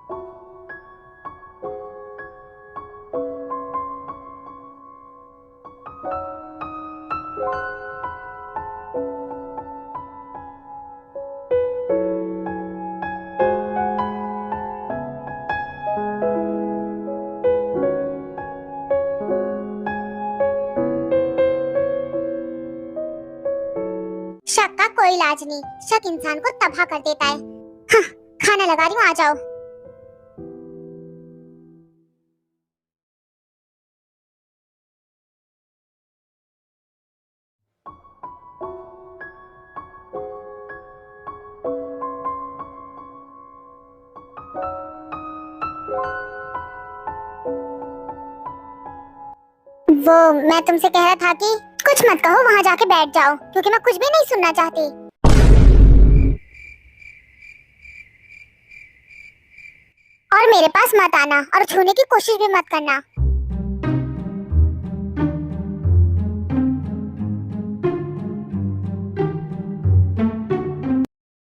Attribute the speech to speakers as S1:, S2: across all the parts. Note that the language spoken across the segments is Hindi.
S1: शक का कोई इलाज नहीं, शक इंसान को तबाह कर देता है। हाँ, खाना लगा रही हूँ, आ जाओ। वो मैं तुमसे कह रहा था कि कुछ मत कहो, वहाँ जाके बैठ जाओ, क्योंकि मैं कुछ भी नहीं सुनना चाहती। और मेरे पास मत आना और छूने की कोशिश भी मत करना।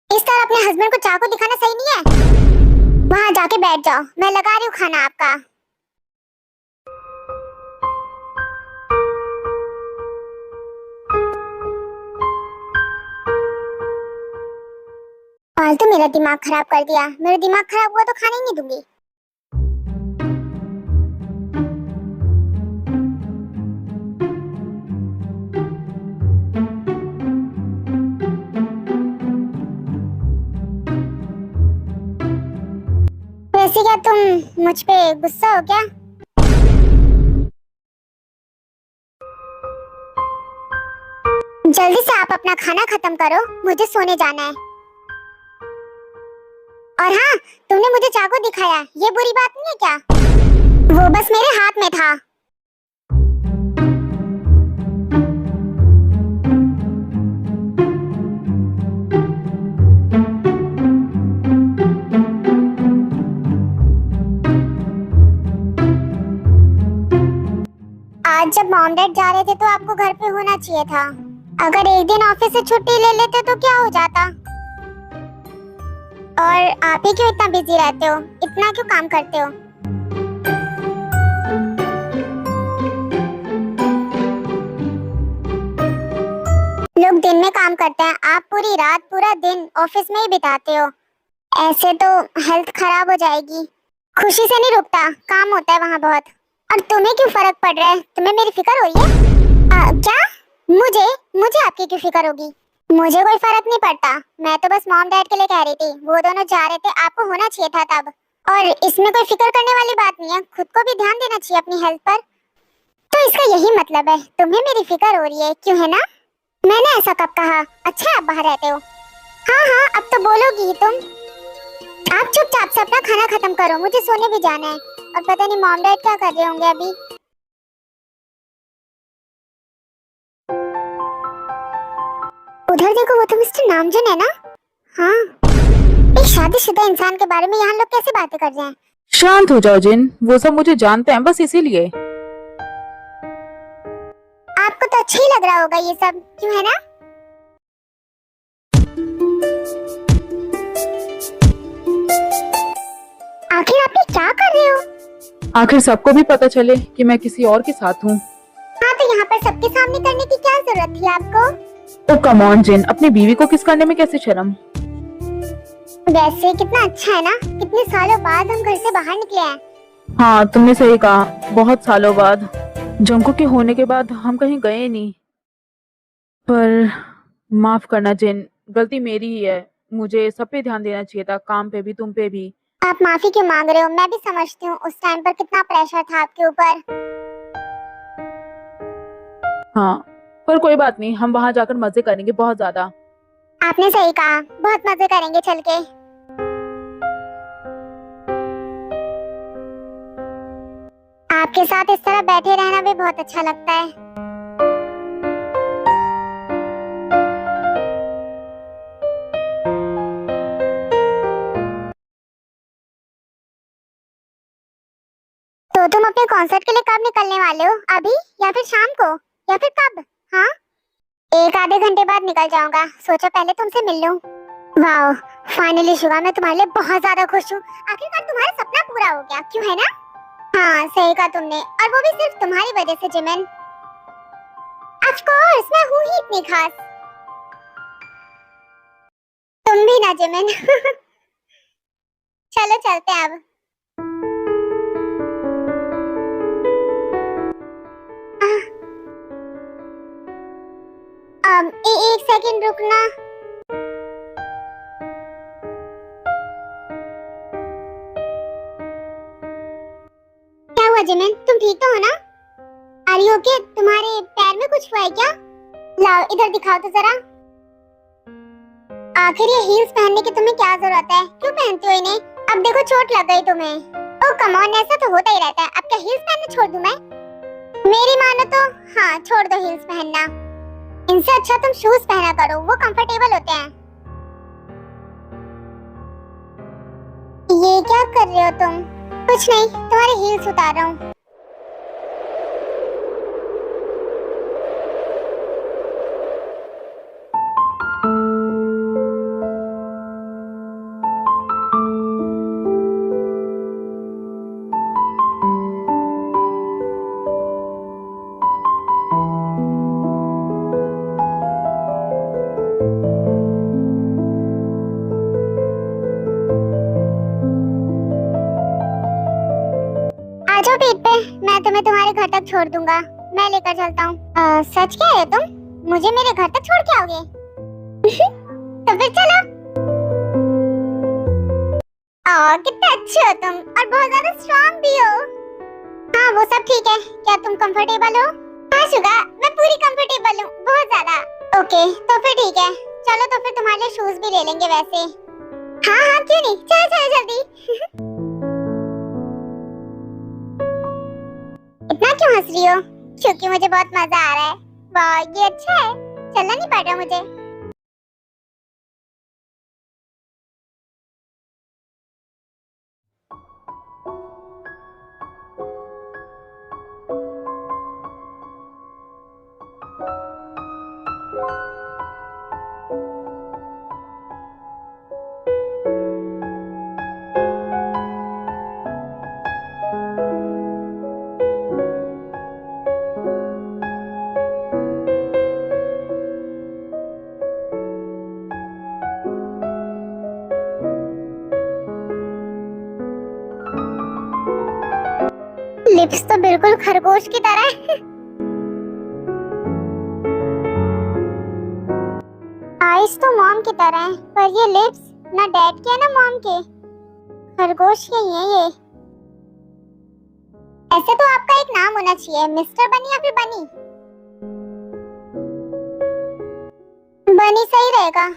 S1: इस तरह अपने हस्बैंड को चाकू दिखाना सही नहीं है। वहाँ जाके बैठ जाओ, मैं लगा रही हूँ खाना आपका। फालतू मेरा दिमाग खराब कर दिया। मेरा दिमाग खराब हुआ तो खाने ही नहीं दूंगी। वैसे क्या तुम मुझ पे गुस्सा हो क्या? जल्दी से आप अपना खाना खत्म करो, मुझे सोने जाना है। और हाँ, तुमने मुझे चाकू दिखाया, ये बुरी बात नहीं है क्या? वो बस मेरे हाथ में था। आज जब मॉम डैड जा रहे थे तो आपको घर पे होना चाहिए था। अगर एक दिन ऑफिस से छुट्टी ले लेते तो क्या हो जाता? और आप ही क्यों इतना बिजी रहते हो? इतना क्यों काम करते हो? लोग दिन में काम करते हैं, आप पूरी रात पूरा दिन ऑफिस में ही बिताते हो। ऐसे तो हेल्थ खराब हो जाएगी। खुशी से नहीं रुकता, काम होता है वहाँ बहुत। और तुम्हें क्यों फर्क पड़ रहा है? तुम्हें मेरी फिक्र हो रही है? क्या? मुझे मुझे आपकी क्यों फिक्र होगी? मुझे कोई फर्क नहीं पड़ता। मैं तो बस मॉम डैड के लिए कह रही थी, वो दोनों जा रहे थे, आपको होना चाहिए था तब। और इसमें कोई फिक्र करने वाली बात नहीं है, खुद को भी ध्यान देना चाहिए अपनी हेल्थ पर। तो इसका यही मतलब है, तुम्हें मेरी फिक्र हो रही है, क्यों है ना? मैंने ऐसा कब कहा? अच्छा आप बाहर रहते हो। हाँ हाँ, अब तो बोलोगी ही तुम। आप चुपचाप से अपना खाना खत्म करो, मुझे सोने भी जाना है। और पता नहीं मॉम डैड क्या कर रहे होंगे अभी। उधर देखो, वो तो मिस्टर नामजुन है ना? हाँ। एक शादीशुदा इंसान के बारे में यहाँ लोग कैसे बातें कर रहे हैं?
S2: शांत हो जाओ जिन, वो सब मुझे जानते हैं बस इसीलिए।
S1: आपको तो अच्छा ही लग रहा होगा ये सब, क्यों है ना? आखिर आप ये क्या कर रहे हो?
S2: आखिर सबको भी पता चले कि मैं किसी और के साथ हूँ।
S1: हाँ, तो यहाँ पर सबके सामने करने की क्या जरूरत थी आपको?
S2: ओ कम ऑन जिन, अपनी बीवी को किस करने में कैसे शर्म।
S1: वैसे कितना अच्छा है ना, कितने सालों बाद हम घर से बाहर निकले हैं।
S2: हाँ तुमने सही कहा, बहुत सालों बाद। जंकू के होने के बाद हम कहीं गए नहीं। पर माफ करना जिन, गलती मेरी ही है। मुझे सब पे ध्यान देना चाहिए था, काम पे भी, तुम पे भी।
S1: आप माफी क्यों मांग रहे हो? मैं भी समझती हूँ उस टाइम पर कितना प्रेशर था आपके ऊपर।
S2: हाँ, पर कोई बात नहीं, हम वहाँ जाकर मजे करेंगे बहुत ज्यादा।
S1: आपने सही कहा, बहुत मजे करेंगे चल के। आपके साथ इस तरह बैठे रहना भी बहुत अच्छा लगता है। तो तुम अपने कॉन्सर्ट के लिए कब निकलने वाले हो? अभी या फिर शाम को या फिर कब? हाँ, एक आधे घंटे बाद निकल जाऊंगा। सोचा पहले तुमसे मिल लूं। वाह, फाइनली शिवा, मैं तुम्हारे लिए बहुत ज्यादा खुश हूँ। आखिरकार तुम्हारा सपना पूरा हो गया, क्यों है ना? हाँ, सही कहा तुमने, और वो भी सिर्फ तुम्हारी वजह से जिमिन। ऑफ कोर्स, मैं हूँ ही इतनी खास। तुम भी ना जिमिन। चलो चलते हैं अब। एक सेकंड रुकना। क्या हुआ जिमिन, तुम ठीक तो हो ना? Are you okay? तुम्हारे पैर में कुछ हुआ है क्या? लाओ इधर दिखाओ तो जरा। आखिर ये हील्स पहनने की तुम्हें क्या जरूरत है? क्यों पहनती हो इन्हें? अब देखो चोट लग गई तुम्हें। ओह कम ऑन, ऐसा तो होता ही रहता है। अब क्या हील्स पहनना छोड़ दूं मैं? मेरी मानो तो हाँ, छोड़ दो हील्स पहनना। इनसे अच्छा तुम शूज पहना करो, वो कंफर्टेबल होते हैं। ये क्या कर रहे हो तुम? कुछ नहीं, तुम्हारे हील्स उतार रहा हूँ। आ जाओ पीठ पे, मैं तुम्हें तुम्हारे घर तक छोड़ दूंगा। मैं लेकर चलता हूँ। सच कह रहे हो तुम? मुझे मेरे घर तक छोड़ के आओगे? तो फिर चलो। कितने अच्छे हो तुम, और बहुत ज्यादा स्ट्रांग भी हो। हाँ वो सब ठीक है, क्या तुम कंफर्टेबल हो? हाँ शुगा, मैं पूरी कंफर्टेबल हूँ, बहुत ज्यादा। ओके तो फिर ठीक है, चलो तो फिर तुम्हारे लिए शूज भी ले लेंगे वैसे। हाँ हाँ क्यों नहीं, चलो चलो जल्दी। इतना क्यों हंस रही हो? क्योंकि मुझे बहुत मजा आ रहा है। वाह ये अच्छा है, चलना नहीं पड़ रहा मुझे। लिप्स तो बिल्कुल खरगोश की तरह है। आईज तो मॉम की तरह है, पर ये लिप्स ना डैड के है ना मॉम के। खरगोश के ही है ये। ऐसे तो आपका एक नाम होना चाहिए, मिस्टर बनी या फिर बनी? बनी सही रहेगा।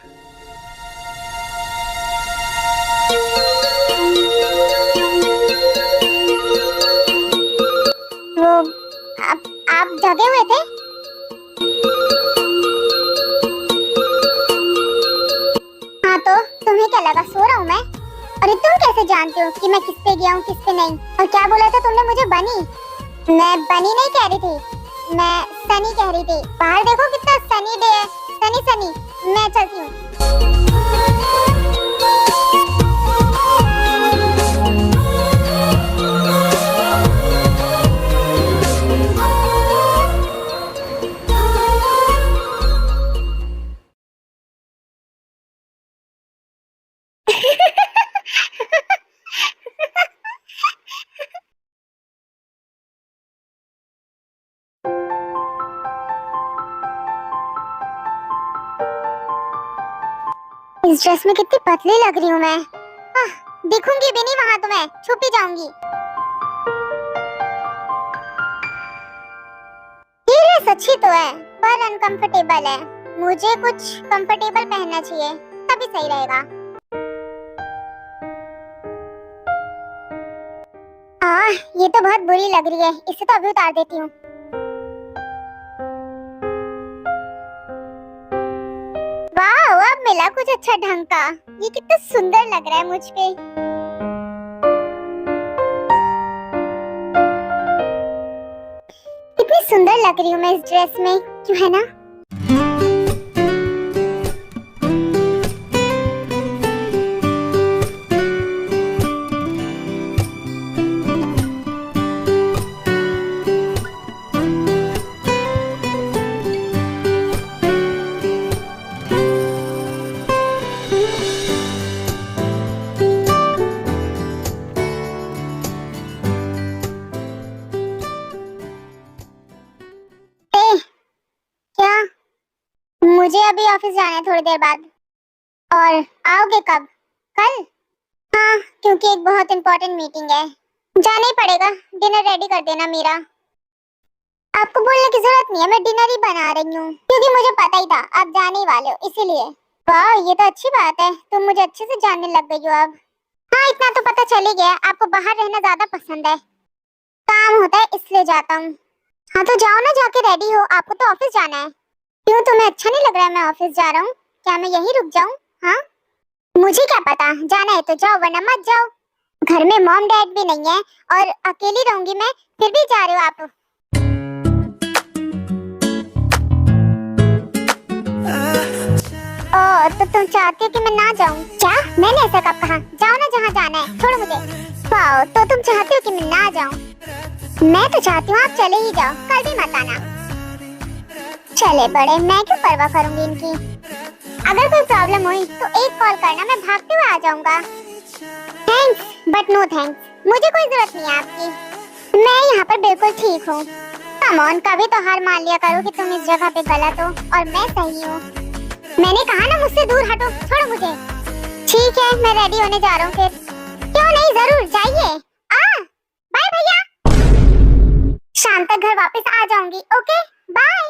S1: वो आप जगे हुए थे? हाँ तो तुम्हें क्या लगा सो रहा हूँ मैं? अरे तुम कैसे जानते हो कि मैं किस पे गया हूँ किस पे नहीं? और क्या बोला था तुमने मुझे बनी? मैं बनी नहीं कह रही थी, मैं सनी कह रही थी। बाहर देखो कितना सनी डे है। सनी सनी, मैं चलती हूँ। इस ड्रेस में कितनी पतली लग रही हूँ मैं। दिखूंगी भी नहीं वहां तो मैं छुप ही जाऊंगी। ये ड्रेस अच्छी तो है पर अनकंफर्टेबल है। मुझे कुछ कंफर्टेबल पहनना चाहिए, तभी सही रहेगा। ये तो बहुत बुरी लग रही है, इसे तो अभी उतार देती हूँ। वाह, अब मिला कुछ अच्छा ढंग का। ये कितना सुंदर लग रहा है मुझ पे। कितनी सुंदर लग रही हूँ मैं इस ड्रेस में, क्यों है ना? अभी ऑफिस जाना है थोड़ी देर बाद। और आओगे कब? कल? हाँ, क्योंकि एक बहुत इम्पोर्टेंट मीटिंग है, जाना ही पड़ेगा। डिनर रेडी कर देना मेरा। आपको बोलने की जरूरत नहीं है, मैं डिनर ही बना रही हूँ, क्योंकि मुझे पता ही था आप जाने ही वाले हो, इसीलिए। वाह, ये तो अच्छी बात है, तुम मुझे अच्छे से जानने लग गई हो अब। हाँ, इतना तो पता चल ही गया, आपको बाहर रहना ज्यादा पसंद है। काम होता है इसलिए जाता हूँ। हाँ तो जाओ ना, जाके रेडी हो, आपको तो ऑफिस जाना है। क्यों, तुम्हें अच्छा नहीं लग रहा है मैं ऑफिस जा रहा हूँ? क्या मैं यहीं रुक जाऊँ? हाँ, मुझे क्या पता, जाना है तो जाओ वरना मत जाओ। घर में मॉम डैड भी नहीं है और अकेली रहूंगी मैं, फिर भी जा रहे हो आप। तो तुम चाहती हो कि मैं ना जाऊं? क्या? मैंने ऐसा कब कहा? जाओ ना जहाँ जाना है, छोड़ो मुझे। वाओ, तो तुम चाहती हो कि मैं ना जाऊं? मैं तो चाहती हूँ आप चले ही जाओ, कल भी मत आना। चले बड़े, मैं क्यों परवाह करूंगी इनकी। अगर कोई प्रॉब्लम हुई तो एक कॉल करना, मैं भागते हुए आ जाऊंगा। थैंक्स बट नो थैंक्स, मुझे कोई जरूरत नहीं है आपकी, मैं यहाँ पर बिल्कुल ठीक हूँ। कम ऑन, कभी तो हार मान लिया करो कि तुम इस जगह पे गलत हो और मैं सही हूँ। मैंने कहा ना मुझसे दूर हटो, छोड़ो मुझे। ठीक है, मैं रेडी होने जा रहा हूँ फिर। क्यों नहीं, जरूर जाइए। बाय भैया। शाम तक घर वापस आ जाऊंगी। Okay bye.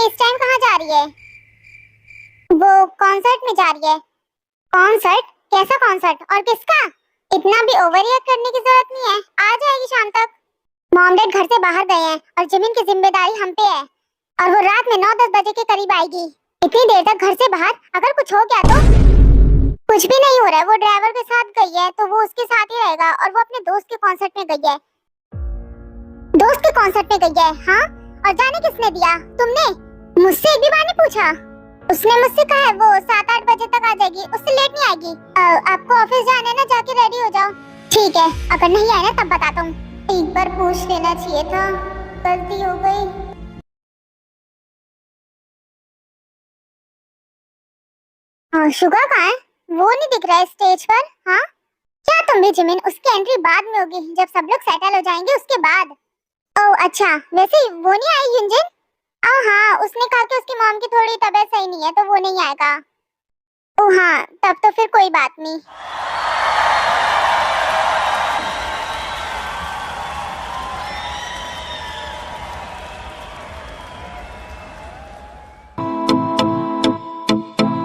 S1: इस टाइम कहाँ जा रही है? वो कॉन्सर्ट में जा रही है। कॉन्सर्ट? कैसा कॉन्सर्ट और किसका? इतना भी ओवर रिएक्ट करने की जरूरत नहीं है, आ जाएगी शाम तक। मॉम डैड घर से बाहर गए हैं और जिमिन की जिम्मेदारी हम पे है, और वो रात में 9-10 बजे के करीब आएगी। इतनी देर तक घर से बाहर, अगर कुछ हो गया तो? कुछ भी नहीं हो रहा है, वो ड्राइवर के साथ गई है तो वो उसके साथ ही रहेगा, और वो अपने दोस्त के कॉन्सर्ट में गई है। दोस्त के कॉन्सर्ट में गई है? हाँ, और जाने किसने दिया? तुमने? मुझसे एक भी बार नहीं पूछा? उसने मुझसे कहा है वो 7-8 बजे तक आ जाएगी, उससे लेट नहीं आएगी। आपको ऑफिस जाना है ना, जाके रेडी हो जाओ। ठीक है, अगर नहीं आए ना तब बताता हूँ। एक बार पूछ लेना चाहिए था, गलती हो गई। शुगा कहाँ है? वो नहीं दिख रहा है स्टेज पर। हाँ, क्या तुम भी जिमिन? उसकी एंट्री बाद में होगी, जब सब लोग सेटल हो जाएंगे उसके बाद। ओह अच्छा, वैसे वो नहीं आई युंजिन? हाँ, उसने कहा कि उसकी मॉम की थोड़ी तबीयत सही नहीं है तो वो नहीं आएगा। ओह हाँ, तब तो फिर कोई बात नहीं।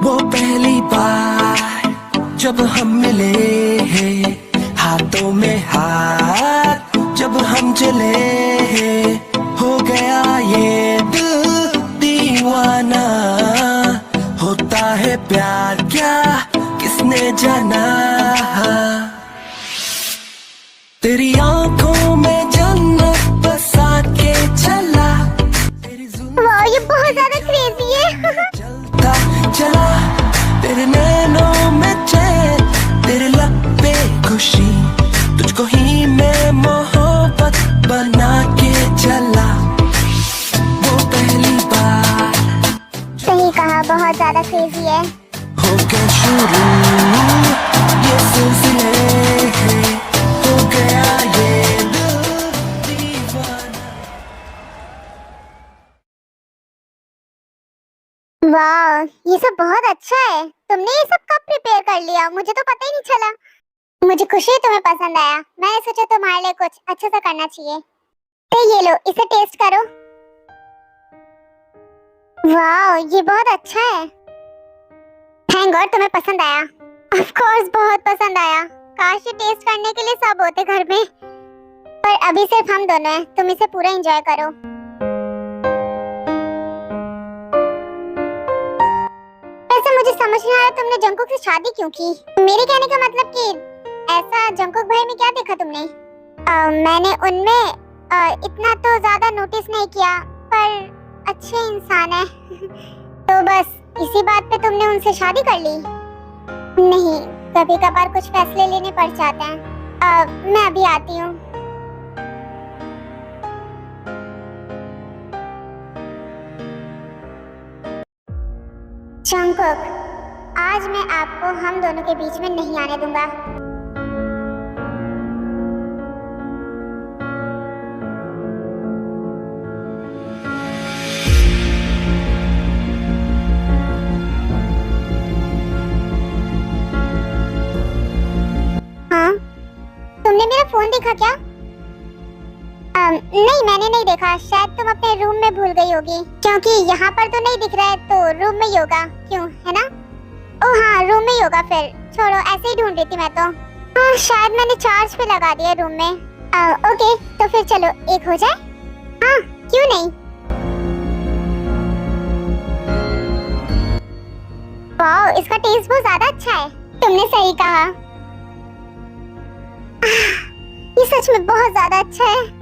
S3: वो पहली बार जब हम मिले हैं, हाथों में हाथ जब हम चले हैं, हो गया ये दिल दीवाना। होता है प्यार क्या किसने जाना, तेरी आंखों में जन्नत बसा के चला,
S1: वाह, ये बहुत ज्यादा क्रेजी है।
S3: चलता चला, तेरे नैनों में चैन, तेरे लब पे खुशी, तुझको ही मैं मोहब्बत बना के चला। वो पहली बार,
S1: सही कहा, बहुत ज्यादा क्रेजी है।
S3: हो गया शुरू ये सिलसिले हैं, हो गया ये दिल दीवाना।
S1: वाह, ये सब बहुत अच्छा है। तुमने ये सब कब प्रिपेयर कर लिया? मुझे तो पता ही नहीं चला। मुझे खुशी है तुम्हें पसंद आया, मैंने सोचा तुम्हारे लिए कुछ अच्छा सा करना चाहिए। तो ये लो, इसे टेस्ट करो। वाह, ये बहुत अच्छा है। थैंक गॉड तुम्हें पसंद आया। ऑफ कोर्स बहुत पसंद आया। काश ये टेस्ट करने के लिए सब होते घर में, पर अभी सिर्फ हम दोनों हैं। तुम इसे पूरा एंजॉय करो। वैसे मुझे समझ नहीं आ रहा तुमने जंकुक से शादी क्यों की। मेरे कहने का मतलब कि ऐसा जंकुक भाई में क्या देखा तुमने? मैंने उनमें इतना तो ज्यादा नोटिस नहीं किया, पर अच्छे इंसान है। तो बस इसी बात पे तुमने उनसे शादी कर ली? नहीं, कभी कभार कुछ फैसले लेने पड़ जाते हैं। मैं अभी आती हूँ। जंकुक, आज मैं आपको हम दोनों के बीच में नहीं आने दूंगा। देखा क्या? नहीं, मैंने नहीं देखा। शायद तुम अपने रूम में भूल गई होगी, क्योंकि यहाँ पर तो नहीं दिख रहा है, तो रूम में ही होगा। क्यों, है ना? ओह हाँ, रूम में ही होगा फिर। छोड़ो, ऐसे ही ढूंढ रही थी मैं तो। हाँ, शायद मैंने चार्ज पे लगा दिया रूम में। ओके, तो फिर चलो एक हो जाए। हाँ, क्यों नहीं। वाह, इसका टेस्ट बहुत ज्यादा अच्छा है। तुमने सही कहा। ये सच में बहुत ज्यादा अच्छा है।